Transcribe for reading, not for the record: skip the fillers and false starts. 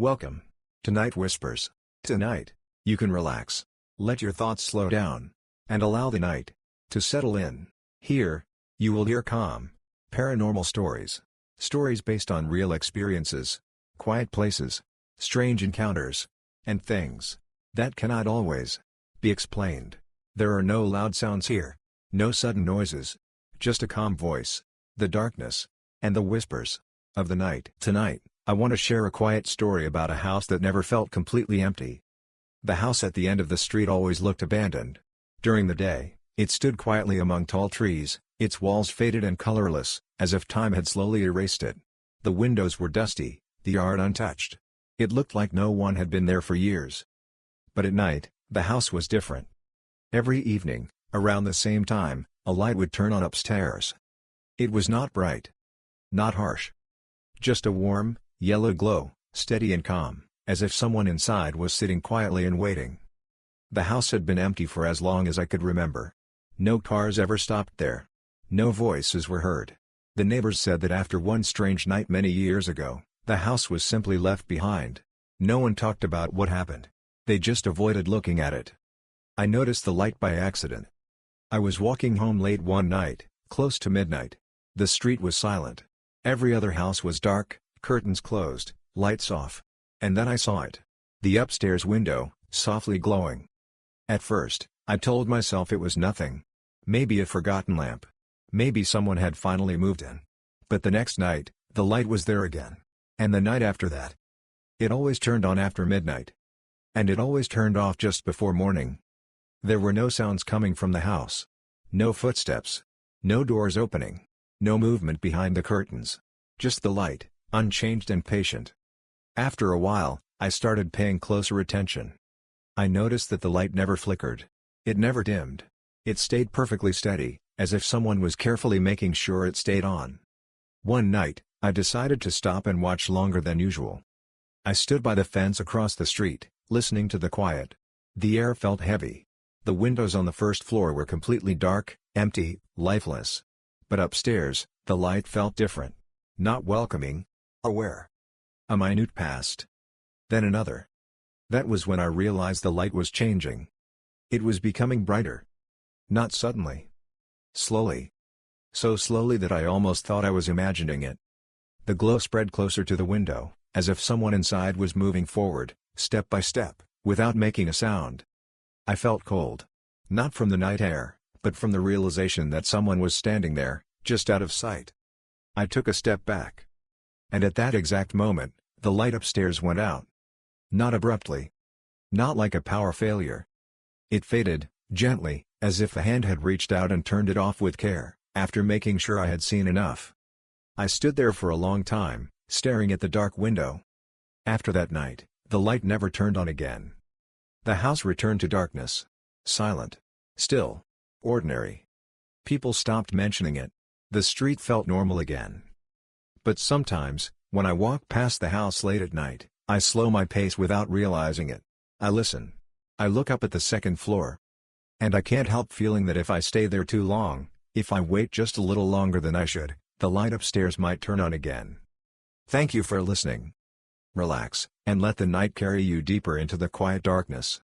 Welcome to Night Whispers. Tonight, you can relax, let your thoughts slow down, and allow the night to settle in. Here, you will hear calm, paranormal stories. Stories based on real experiences, quiet places, strange encounters, and things that cannot always be explained. There are no loud sounds here, no sudden noises, just a calm voice, the darkness, and the whispers of the night. Tonight, I want to share a quiet story about a house that never felt completely empty. The house at the end of the street always looked abandoned. During the day, it stood quietly among tall trees, its walls faded and colorless, as if time had slowly erased it. The windows were dusty, the yard untouched. It looked like no one had been there for years. But at night, the house was different. Every evening, around the same time, a light would turn on upstairs. It was not bright, not harsh. Just a warm, yellow glow, steady and calm, as if someone inside was sitting quietly and waiting. The house had been empty for as long as I could remember. No cars ever stopped there. No voices were heard. The neighbors said that after one strange night many years ago, the house was simply left behind. No one talked about what happened. They just avoided looking at it. I noticed the light by accident. I was walking home late one night, close to midnight. The street was silent. Every other house was dark, curtains closed, lights off. And then I saw it. The upstairs window, softly glowing. At first, I told myself it was nothing. Maybe a forgotten lamp. Maybe someone had finally moved in. But the next night, the light was there again. And the night after that. It always turned on after midnight. And it always turned off just before morning. There were no sounds coming from the house. No footsteps. No doors opening. No movement behind the curtains. Just the light, unchanged and patient. After a while, I started paying closer attention. I noticed that the light never flickered. It never dimmed. It stayed perfectly steady, as if someone was carefully making sure it stayed on. One night, I decided to stop and watch longer than usual. I stood by the fence across the street, listening to the quiet. The air felt heavy. The windows on the first floor were completely dark, empty, lifeless. But upstairs, the light felt different. Not welcoming. Aware. A minute passed. Then another. That was when I realized the light was changing. It was becoming brighter. Not suddenly. Slowly. So slowly that I almost thought I was imagining it. The glow spread closer to the window, as if someone inside was moving forward, step by step, without making a sound. I felt cold. Not from the night air, but from the realization that someone was standing there, just out of sight. I took a step back. And at that exact moment, the light upstairs went out. Not abruptly. Not like a power failure. It faded, gently, as if a hand had reached out and turned it off with care, after making sure I had seen enough. I stood there for a long time, staring at the dark window. After that night, the light never turned on again. The house returned to darkness. Silent. Still. Ordinary. People stopped mentioning it. The street felt normal again. But sometimes, when I walk past the house late at night, I slow my pace without realizing it. I listen. I look up at the second floor. And I can't help feeling that if I stay there too long, if I wait just a little longer than I should, the light upstairs might turn on again. Thank you for listening. Relax, and let the night carry you deeper into the quiet darkness.